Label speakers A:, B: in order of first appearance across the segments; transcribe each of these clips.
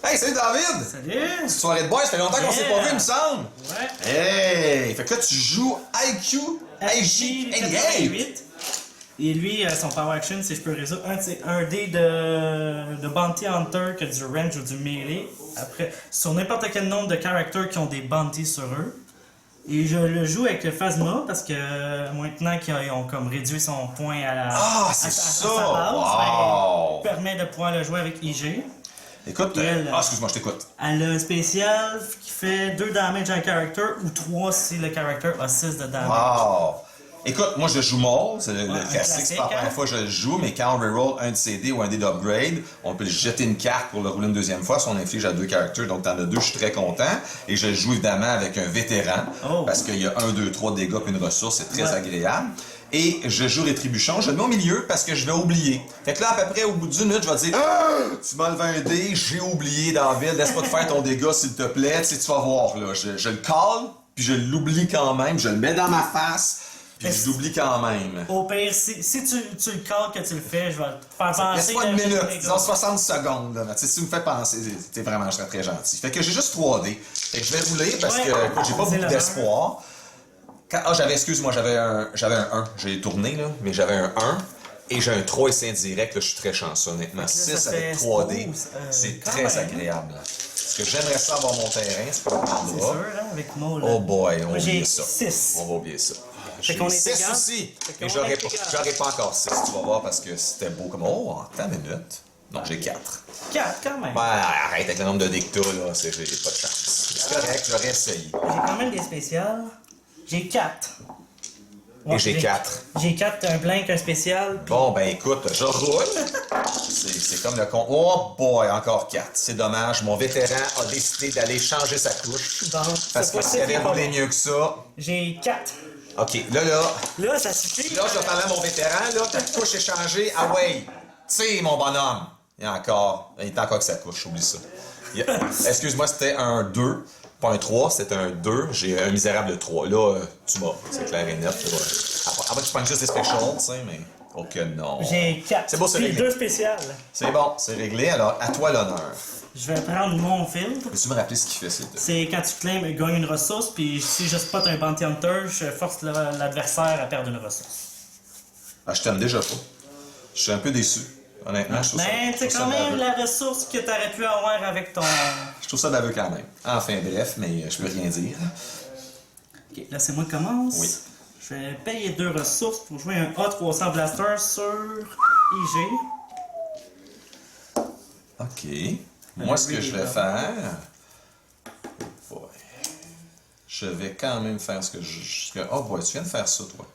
A: Hey, salut David!
B: Salut!
A: Soirée de boys, ça fait longtemps qu'on s'est pas vu, il me semble!
B: Ouais.
A: Hey! Fait que là, tu joues IQ
B: 88. Et lui, son power action, si je peux résoudre, c'est un dé de Bounty Hunter que du range ou du melee. Après, sur n'importe quel nombre de characters qui ont des bounties sur eux. Et je le joue avec le Phasma parce que maintenant qu'ils ont comme réduit son point à la
A: Ah, c'est ça!
B: sa base,
A: Wow!
B: permet de pouvoir le jouer avec IG.
A: Écoute,
B: Elle,
A: excuse-moi, je t'écoute.
B: Elle a un spécial qui fait 2 damage à un character ou 3 si le character a 6 de damage.
A: Wow! Écoute, moi je joue Maul, c'est le classique,
B: classique,
A: c'est pas la première fois que je le joue, mais quand on reroll un de CD ou un dé d'upgrade, on peut jeter une carte pour le rouler une deuxième fois si on inflige à 2 characters, donc t'en as 2, je suis très content. Et je joue évidemment avec un vétéran, parce qu'il y a 1, 2, 3 dégâts puis une ressource, c'est très agréable. Et je joue Rétribution, je le mets au milieu parce que je vais oublier. Fait que là, à peu près au bout d'1 minute, je vais te dire tu m'as enlevé un dé, j'ai oublié, David, laisse-moi te faire ton dégât s'il te plaît. Tu sais, tu vas voir, là. Je le cale, puis je l'oublie quand même, je le mets dans ma face. Puis je l'oublie quand même.
B: Au pire, si tu le calls que tu le fais, je vais te faire penser.
A: Laisse-moi une minute, disons 60 secondes. Là. Si tu me fais penser, t'es vraiment, je serais très gentil. Fait que j'ai juste 3D. Fait que je vais rouler parce que écoute, j'ai pas beaucoup d'espoir. Excuse-moi, j'avais un 1. J'ai tourné, là, mais j'avais un 1. Et j'ai un 3 essai indirect, là, je suis très chanceux, honnêtement. 6 avec 3D, c'est très agréable. Parce que j'aimerais ça avoir mon terrain, c'est pas le prendra.
B: C'est sûr, hein, avec Maul.
A: Oh boy, on va oublier ça.
B: 6.
A: On va oublier ça.
B: Fait qu'on est
A: 6
B: égal.
A: aussi. Mais j'aurais pas encore 6, tu vas voir, parce que c'était beau comme. Oh, attends une minute. Non, j'ai 4.
B: 4 quand même.
A: Ben, arrête avec le nombre de dés que t'as, là, j'ai pas de chance. C'est correct, j'aurais essayé.
B: J'ai quand même des spéciales. J'ai 4.
A: Et j'ai 4.
B: J'ai 4, un blank, un spécial. Puis...
A: Bon, ben écoute, je roule. C'est comme le con. Oh boy, encore 4. C'est dommage. Mon vétéran a décidé d'aller changer sa couche.
B: Bon,
A: parce que s'il avait roulé mieux que ça.
B: J'ai 4.
A: OK, là.
B: Là, ça suffit.
A: Là, je vais parler à mon vétéran, là. Ta couche est changée. Ah ouais. Tu sais, mon bonhomme. Il est encore que sa couche, oublie ça. Excuse-moi, c'était un 2. Pas un 3, c'était un 2. J'ai un misérable 3. Là, tu m'as. C'est clair et net. Avant que tu prennes juste des specials, tu sais, mais. Ok, non.
B: J'ai 4.
A: C'est beau, c'est réglé.
B: 2 spéciales.
A: C'est bon, c'est réglé. Alors, à toi l'honneur.
B: Je vais prendre mon filtre.
A: Peux-tu me rappeler ce qu'il fait, s'il te plaît?
B: C'est quand tu claims, gagne une ressource, puis si je spot un Bounty Hunter, je force l'adversaire à perdre une ressource.
A: Ah, je t'aime déjà pas. Je suis un peu déçu. Honnêtement, je trouve ça.
B: Mais c'est quand même la ressource que t'aurais pu avoir avec ton.
A: Je trouve ça baveux quand même. Enfin, bref, mais je peux rien dire.
B: Ok, là c'est moi qui commence.
A: Oui.
B: Je vais payer 2 ressources pour jouer un A300 Blaster sur IG.
A: Ok. Moi, ce que je vais faire. Ouais. Je vais quand même faire ce que je. Oh, boy, tu viens de faire ça, toi.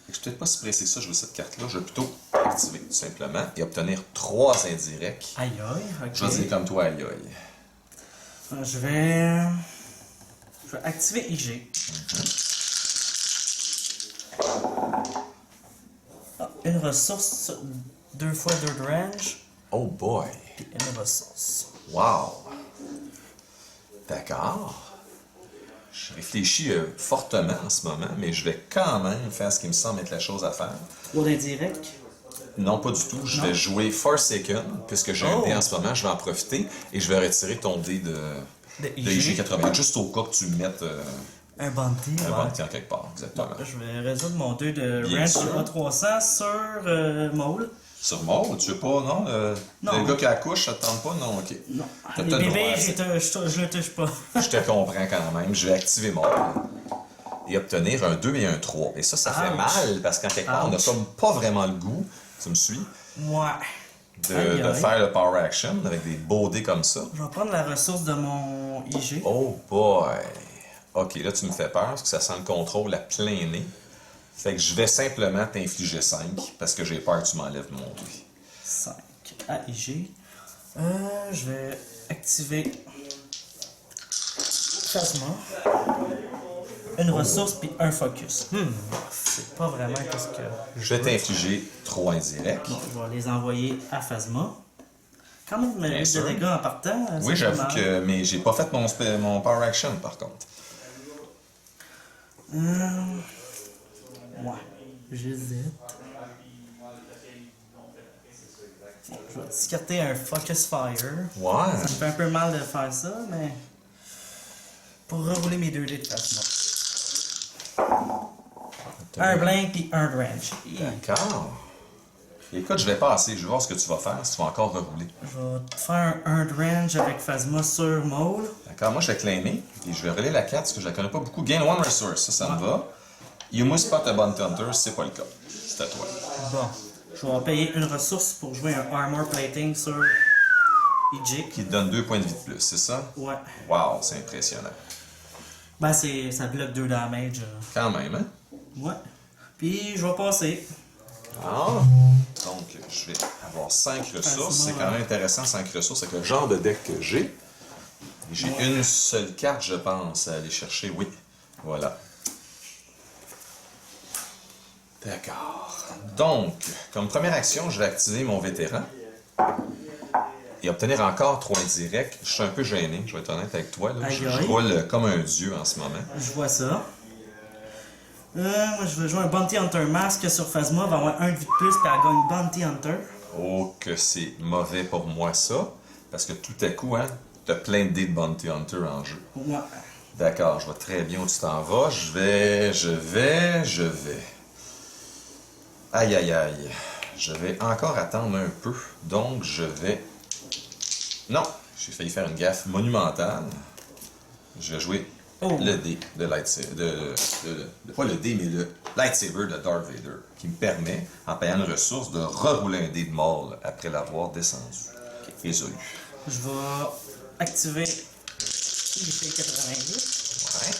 A: Je suis peut-être pas si pressé que ça, je veux cette carte-là. Je vais plutôt activer, tout simplement, et obtenir 3 indirects.
B: Aïe aïe, ok.
A: Je vais dire comme toi, aïe aïe.
B: Je vais activer IG. Une ressource, 2 fois 2 de range.
A: Oh boy.
B: Puis une ressource.
A: Wow. D'accord. Je réfléchis fortement en ce moment, mais je vais quand même faire ce qui me semble être la chose à faire.
B: 3 d'indirect.
A: Non, pas du tout. Je vais jouer Forsaken, puisque j'ai un dé en ce moment, je vais en profiter, et je vais retirer ton dé de IG80, juste au cas que tu mettes
B: un bounty.
A: Un bounty en quelque part, exactement.
B: Bon, je vais résoudre mon 2 de
A: Bien
B: range
A: sûr.
B: A300 sur Maul.
A: Sur mort, tu veux pas, non?
B: Non.
A: Le gars qui accouche, ça te tente pas? Non, ok.
B: Non.
A: T'as
B: Les
A: peut-être le
B: bébés,
A: droit,
B: je le touche pas.
A: Je te comprends quand même. Je vais activer mort et obtenir un 2 et un 3. Et ça fait
B: Ouch.
A: mal parce qu'en quelque part, on n'a
B: Ouch.
A: comme pas vraiment le goût, tu me suis,
B: Ouais.
A: de
B: Aïe.
A: faire le power action avec des beaux dés comme ça.
B: Je vais prendre la ressource de mon IG.
A: Oh boy! Ok, là tu me fais peur parce que ça sent le contrôle à plein nez. Fait que je vais simplement t'infliger 5 parce que j'ai peur que tu m'enlèves mon dé.
B: 5 AIG. Je vais activer Phasma. Une ressource puis un focus. C'est pas vraiment qu'est-ce que.
A: Je vais t'infliger 3 indirects.
B: Je vais les envoyer à Phasma. Quand même,
A: Bien
B: de
A: sûr.
B: dégâts en partant.
A: Oui,
B: c'est
A: j'avoue
B: pas mal.
A: que. Mais j'ai pas fait mon power action par contre.
B: Ouais, j'hésite. Je vais discarter un Focus Fire.
A: Ouais.
B: Ça me fait un peu mal de faire ça, mais... Pour rerouler mes 2 dés de Phasma. Un blank puis un range.
A: D'accord. Écoute, je vais passer, je vais voir ce que tu vas faire, si tu vas encore rerouler.
B: Je vais te faire un range avec Phasma sur Maul.
A: D'accord, moi je vais claimer, et je vais relayer la carte, parce que je la connais pas beaucoup. Gain one resource, ça me va. You must spot a Bounty Hunter, c'est pas le cas. C'est à toi.
B: Bon. Je vais payer une ressource pour jouer un Armor Plating sur Ejik.
A: Qui te donne 2 points de vie de plus, c'est ça?
B: Ouais.
A: Wow, c'est impressionnant.
B: Ben, ça bloque 2 damage.
A: Quand même, hein?
B: Ouais. Puis, je vais passer.
A: Ah. Donc, je vais avoir 5 ressources. C'est quand même intéressant, 5 ressources, avec le genre de deck que j'ai. J'ai une seule carte, je pense, à aller chercher. Oui, voilà. D'accord. Donc, comme première action, je vais activer mon vétéran. Et obtenir encore 3 indirects. Je suis un peu gêné, je vais être honnête avec toi. Là. Je roule comme un dieu en ce moment.
B: Je vois ça. Moi, je vais jouer un Bounty Hunter Mask sur Phasma, va avoir 1 de vie de plus, puis elle gagne Bounty Hunter.
A: Oh, que c'est mauvais pour moi, ça. Parce que tout à coup, hein, t'as plein de dés de Bounty Hunter en jeu.
B: Ouais.
A: D'accord, je vois très bien où tu t'en vas. Je vais. Aïe, aïe, aïe. Je vais encore attendre un peu. Donc, je vais... Non, j'ai failli faire une gaffe monumentale. Je vais jouer le dé de lightsaber. Pas le dé, mais le lightsaber de Darth Vader. Qui me permet, en payant une ressource, de rerouler un dé de mort après l'avoir descendu. Résolu.
B: Je vais activer l'effet 90.
A: Ouais.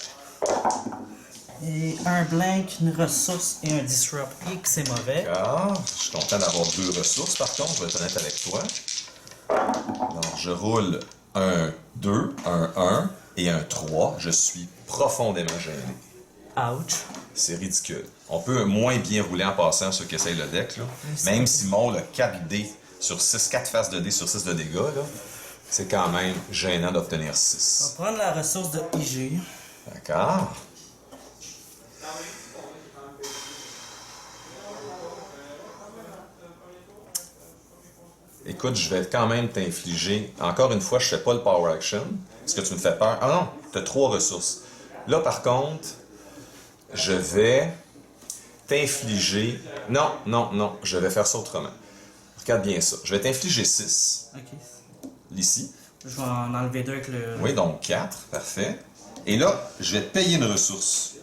B: Et un blank, une ressource et un disrupt. Et que c'est mauvais.
A: D'accord. Je suis content d'avoir 2 ressources, par contre, je vais être honnête avec toi. Donc, je roule un 2, un 1 et un 3. Je suis profondément gêné.
B: Ouch.
A: C'est ridicule. On peut moins bien rouler en passant ceux qui essayent le deck, là. Même si Maul a 4 dés sur 6, 4 faces de dés sur 6 de dégâts, là, c'est quand même gênant d'obtenir
B: On
A: 6.
B: va prendre la ressource de IG.
A: D'accord. Écoute, je vais quand même t'infliger. Encore une fois, je fais pas le power action. Parce que tu me fais peur. Ah non, tu as 3 ressources. Là, par contre, je vais t'infliger... Non, non, non, je vais faire ça autrement. Regarde bien ça. Je vais t'infliger 6.
B: Ok.
A: Ici.
B: Je vais en enlever 2 avec le...
A: Oui, donc 4. Parfait. Et là, je vais te payer une ressource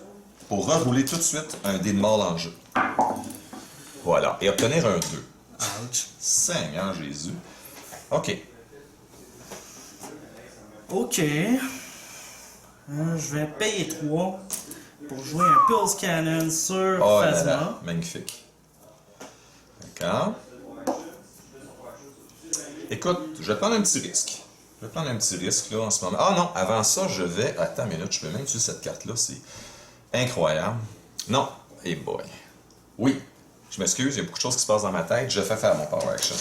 A: pour rerouler tout de suite un dé de mort en jeu. Voilà. Et obtenir un 2.
B: Ouch.
A: Seigneur Jésus. OK.
B: Ok. Je vais payer 3 pour jouer un Pulse Cannon sur
A: Oh là
B: Phasma.
A: là, magnifique. D'accord. Écoute, je vais prendre un petit risque. Je vais prendre un petit risque là en ce moment. Ah non, avant ça, je vais... Attends une minute, je peux même utiliser cette carte-là, c'est incroyable. Non, hey boy. Oui, je m'excuse, il y a beaucoup de choses qui se passent dans ma tête. Je fais faire mon Power Action.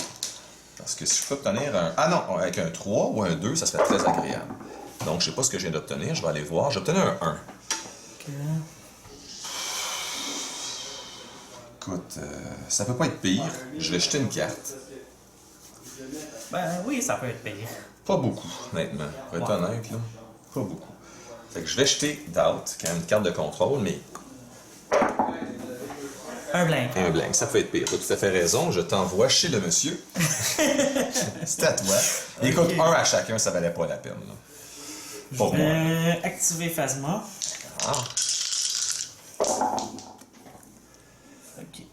A: Parce que si je peux obtenir un... Ah non, avec un 3 ou un 2, ça serait très agréable. Donc, je sais pas ce que je viens d'obtenir, je vais aller voir. J'ai obtenu un 1.
B: Ok.
A: Écoute, ça peut pas être pire. Je vais jeter une carte.
B: Ben oui, ça peut être pire.
A: Pas beaucoup, honnêtement. Pour être honnête, là. Pas beaucoup. Fait que je vais jeter Doubt, qui est une carte de contrôle, mais...
B: Un blank.
A: Un blank, ça peut être pire. Tu as tout à fait raison, je t'envoie chez le monsieur. C'est à toi. Écoute, un à chacun, ça valait pas la peine, là. Pour moi.
B: Activer Phasma.
A: Ah.
B: Ok.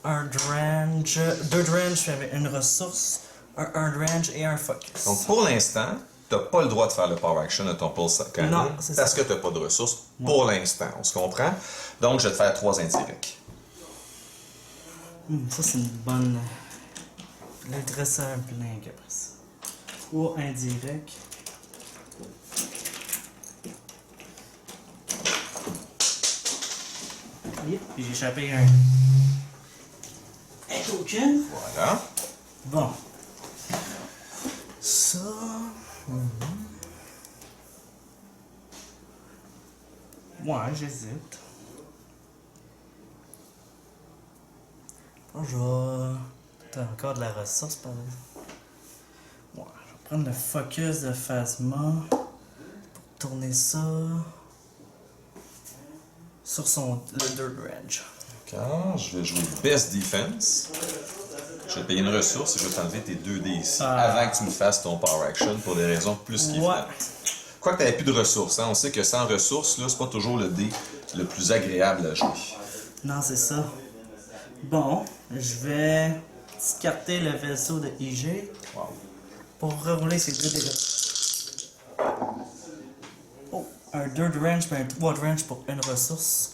B: Un Drange. 2 Drange avec une ressource. Un Drange et un Focus.
A: Donc, pour l'instant, t'as pas le droit de faire le Power Action de ton Pulse Cannon.
B: Non, c'est
A: parce
B: ça.
A: que t'as pas de ressources. Pour l'instant, on se comprend. Donc, je vais te faire 3 indirects.
B: Ça, c'est une bonne. Là, il te reste un blank après ça. 3 indirects. Puis j'ai échappé un token.
A: Voilà.
B: Bon. Ça. Ouais, j'hésite. Je vais T'as encore de la ressource, par exemple. Ouais, je vais prendre le focus de Phasma pour tourner ça sur le Dirt Range.
A: D'accord, je vais jouer Best Defense. Je vais payer une ressource et je vais t'enlever tes 2 dés ici avant que tu me fasses ton Power Action pour des raisons plus qu'évidentes. Quoique tu n'avais plus de ressources, hein? On sait que sans ressources, là, c'est pas toujours le dé le plus agréable à jouer.
B: Non, c'est ça. Bon, je vais discarter le vaisseau de IG pour rerouler ces 2 dégâts. Oh, un 2 de range et un 3 de range pour une ressource.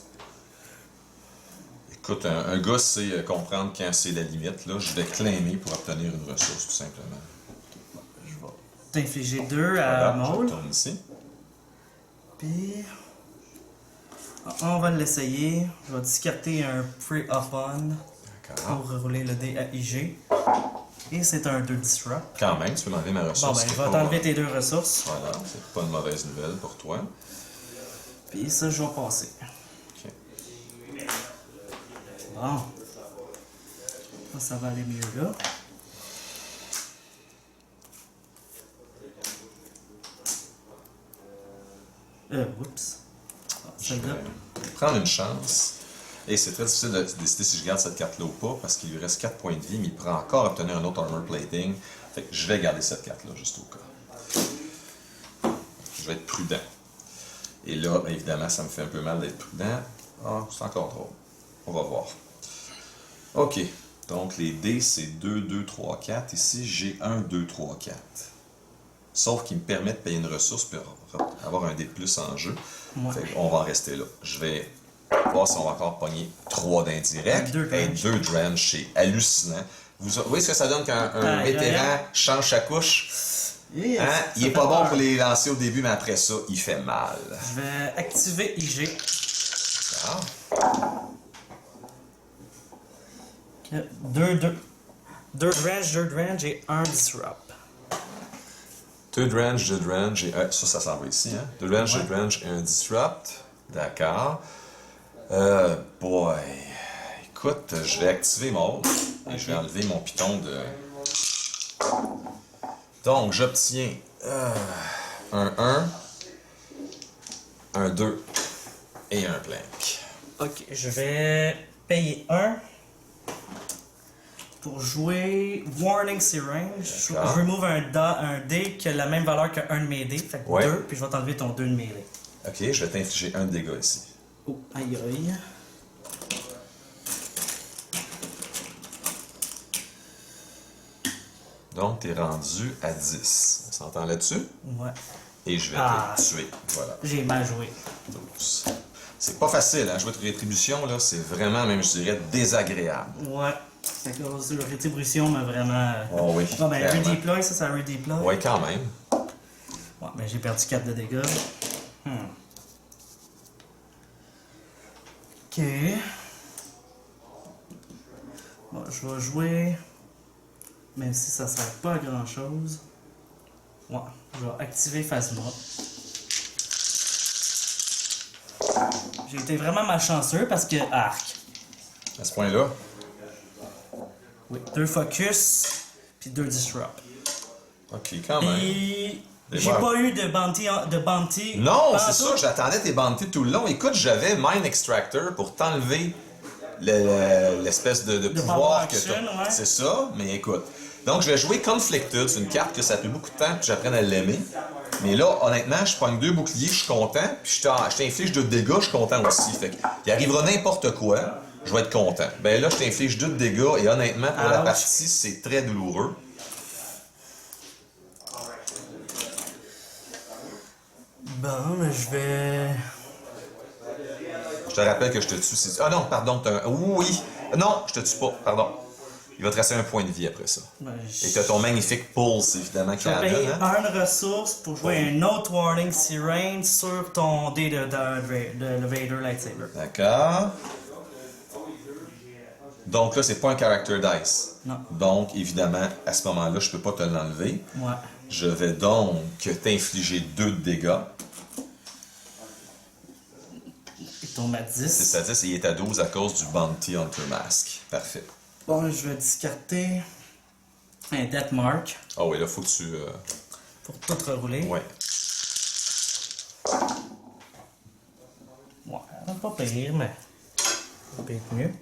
A: Écoute, un gars sait comprendre quand c'est la limite. Là, je vais claimer pour obtenir une ressource, tout simplement.
B: Je vais t'infliger 2 à Maul.
A: Je tourne ici.
B: Puis, on va l'essayer. Je vais discarter un Pre-Upon pour rerouler le dé à IG. Et c'est un 2 Disrupt.
A: Quand même, tu peux m'enlever ma ressource.
B: Bon, ben, je vais t'enlever tes 2 ressources.
A: Voilà, c'est pas une mauvaise nouvelle pour toi.
B: Puis ça, je vais passer.
A: Ok.
B: Bon. Ça va aller mieux là. Oups.
A: Je vais prendre une chance. Et c'est très difficile de décider si je garde cette carte-là ou pas, parce qu'il lui reste 4 points de vie, mais il pourra encore obtenir un autre Armor Plating. Fait que je vais garder cette carte-là, juste au cas. Je vais être prudent. Et là, bien évidemment, ça me fait un peu mal d'être prudent. Ah, c'est encore drôle. On va voir. OK. Donc, les dés, c'est 2, 2, 3, 4. Ici, j'ai 1, 2, 3, 4. Sauf qu'il me permet de payer une ressource pour avoir un dé de plus en jeu.
B: Ouais.
A: Fait qu'on va en rester là. Je vais voir si on va encore pogner 3 d'indirect et 2 de range. C'est hallucinant. Vous voyez ce que ça donne quand un vétéran change sa couche?
B: Yes,
A: Hein? Il est pas bon pour les lancer au début, mais après ça, il fait mal.
B: Je vais activer IG.
A: Ah.
B: 2 range et 1 Disrupt.
A: 2 de range, 2 de range et ça s'en va ici, hein? 2 de range, 2 de range et un disrupt. D'accord. Boy. Écoute, je vais activer mon et je vais enlever mon piton de. Donc, j'obtiens un 1, un 2 et un plank.
B: Ok, je vais payer 1 pour jouer Warning Syringe. Je remove un dé qui a la même valeur qu'un de mes dés, fait que 2, puis je vais t'enlever ton 2 de mêlée.
A: Ok, je vais t'infliger 1 de dégâts ici.
B: Oh, aïe aïe.
A: Donc, t'es rendu à 10. On s'entend là-dessus?
B: Ouais.
A: Et je vais te tuer. Voilà.
B: J'ai mal joué.
A: 12. C'est pas facile, hein? Jouer de rétribution, là, c'est vraiment, même, je dirais, désagréable.
B: Ouais. Fait que la rétribution m'a vraiment.
A: Oh oui.
B: Bon, ben, redeploy, ça redeploy.
A: Oui, quand même.
B: Ouais, ben, j'ai perdu 4 de dégâts. Ok. Bon, je vais jouer. Même si ça sert pas à grand chose. Ouais, je vais activer Phasma. J'ai été vraiment malchanceux parce que arc.
A: À ce point-là?
B: Oui, 2 focus, puis 2 disrupt.
A: Ok, quand même.
B: Puis j'ai pas eu de bounty.
A: Non, c'est ça, j'attendais tes bounties tout le long. Écoute, j'avais Mind Extractor pour t'enlever l'espèce de pouvoir que tu as.
B: Ouais.
A: C'est ça, mais écoute. Donc, je vais jouer Conflicted. C'est une carte que ça fait beaucoup de temps que j'apprenne à l'aimer. Mais là, honnêtement, je prends 2 boucliers, je suis content. Puis je t'inflige 2 dégâts, je suis content aussi. Fait qu'il arrivera n'importe quoi, je vais être content. Ben là, je t'inflige 2 dégâts et honnêtement, pour la partie, c'est très douloureux.
B: Bon, mais je vais.
A: Je te rappelle que je te tue. Ah non, pardon, oui! Non, je te tue pas, pardon. Il va te rester un point de vie après ça.
B: Ben,
A: Et tu as ton magnifique pulse, évidemment, qui
B: je vais payer
A: hein?
B: une ressource pour jouer un autre Warning Syringe sur ton dé de Vader Lightsaber.
A: D'accord. Donc là, c'est pas un character dice.
B: Non.
A: Donc, évidemment, à ce moment-là, je peux pas te l'enlever.
B: Ouais.
A: Je vais donc t'infliger 2 de dégâts.
B: Il tombe à 10.
A: C'est à 10 et il est à 12 à cause du Bounty Hunter Mask. Parfait.
B: Bon, je vais discarter un Death Mark.
A: Ah oui, là, faut que tu...
B: Pour tout rerouler.
A: Ouais.
B: Ouais, pas pire, mais ça peut être mieux.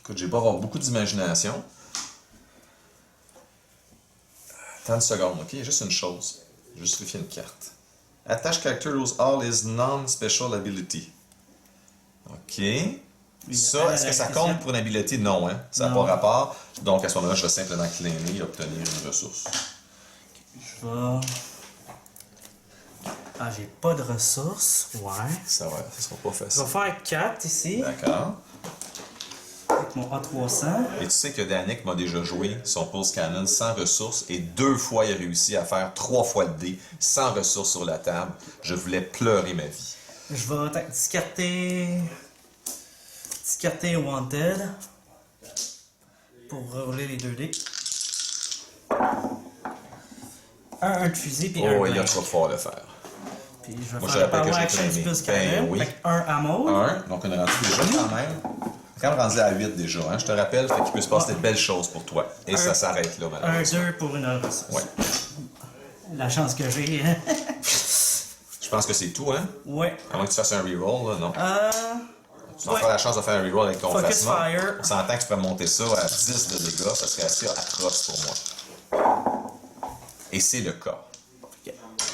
A: Écoute, j'ai pas avoir beaucoup d'imagination. 30 secondes, ok? Juste une chose. Juste vérifier une carte. Attach character lose all his non-special ability. Ok. Ça, est-ce que ça compte pour une habilité? Non, hein? Ça n'a pas rapport. Donc, à ce moment-là, je vais simplement claimer et obtenir une ressource.
B: Je vais... Ah, j'ai pas de ressources. Ouais.
A: Ça sera pas
B: Je
A: facile.
B: vais faire 4 ici.
A: D'accord.
B: Avec mon A300.
A: Et tu sais que Danick m'a déjà joué son Pulse Cannon sans ressources et 2 fois il a réussi à faire 3 fois le dé sans ressources sur la table. Je voulais pleurer ma vie.
B: Je vais discarter Wanted pour rouler les 2 dés. Un de fusil puis un
A: Oh, il
B: blanc.
A: a trop fort le faire.
B: Puis je vais
A: Moi,
B: faire le
A: rappelle que
B: Power
A: j'ai
B: Action
A: claimé.
B: plus
A: Ben
B: Cannon.
A: oui.
B: Fait un à mode.
A: Donc on est rendu déjà quand même. Quand même rendu à 8 déjà, hein? Je te rappelle, fait qu'il peut se passer de belles choses pour toi. Et ça s'arrête là,
B: Un
A: malheureusement.
B: 2 pour une ressource.
A: Ouais.
B: La chance que j'ai.
A: Je pense que c'est tout, hein?
B: Ouais.
A: À moins que tu fasses un reroll, là, non? Tu vas
B: ouais.
A: faire la chance de faire un reroll avec ton
B: Focus
A: Phasma.
B: Fire.
A: On s'entend que tu peux monter ça à 10 de dégâts, ça serait assez atroce pour moi. Et c'est le cas.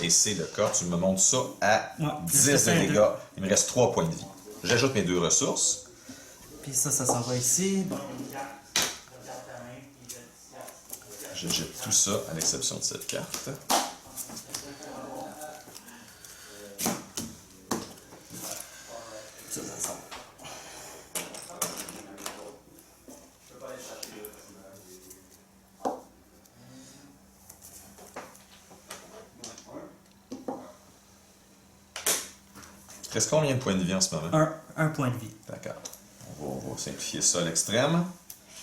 A: Et c'est le cas. Tu me montes ça à 10 de dégâts. Il me reste 3 points de vie. J'ajoute mes 2 ressources.
B: Puis ça s'en va ici. Bon.
A: Je jette tout ça à l'exception de cette carte.
B: Ça s'en va.
A: Il te reste combien de points de vie en ce moment?
B: Un point de vie.
A: D'accord. On va simplifier ça à l'extrême.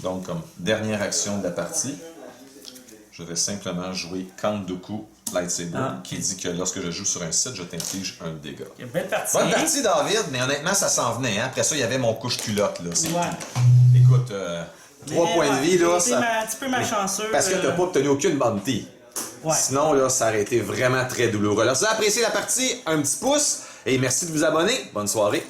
A: Donc, comme dernière action de la partie, je vais simplement jouer Kandoku Lightsaber, qui dit que lorsque je joue sur un site, je t'inflige un dégât.
B: Belle partie.
A: Bonne partie, David, mais honnêtement, ça s'en venait. Hein? Après ça, il y avait mon couche-culotte. Là. C'est
B: Ouais.
A: tout. Écoute, 3 points de vie, là.
B: C'est
A: Ça...
B: un petit peu malchanceux.
A: Parce que tu n'as pas obtenu aucune bounty.
B: Ouais.
A: Sinon, là, ça aurait été vraiment très douloureux. Alors, si vous avez apprécié la partie, un petit pouce et merci de vous abonner. Bonne soirée.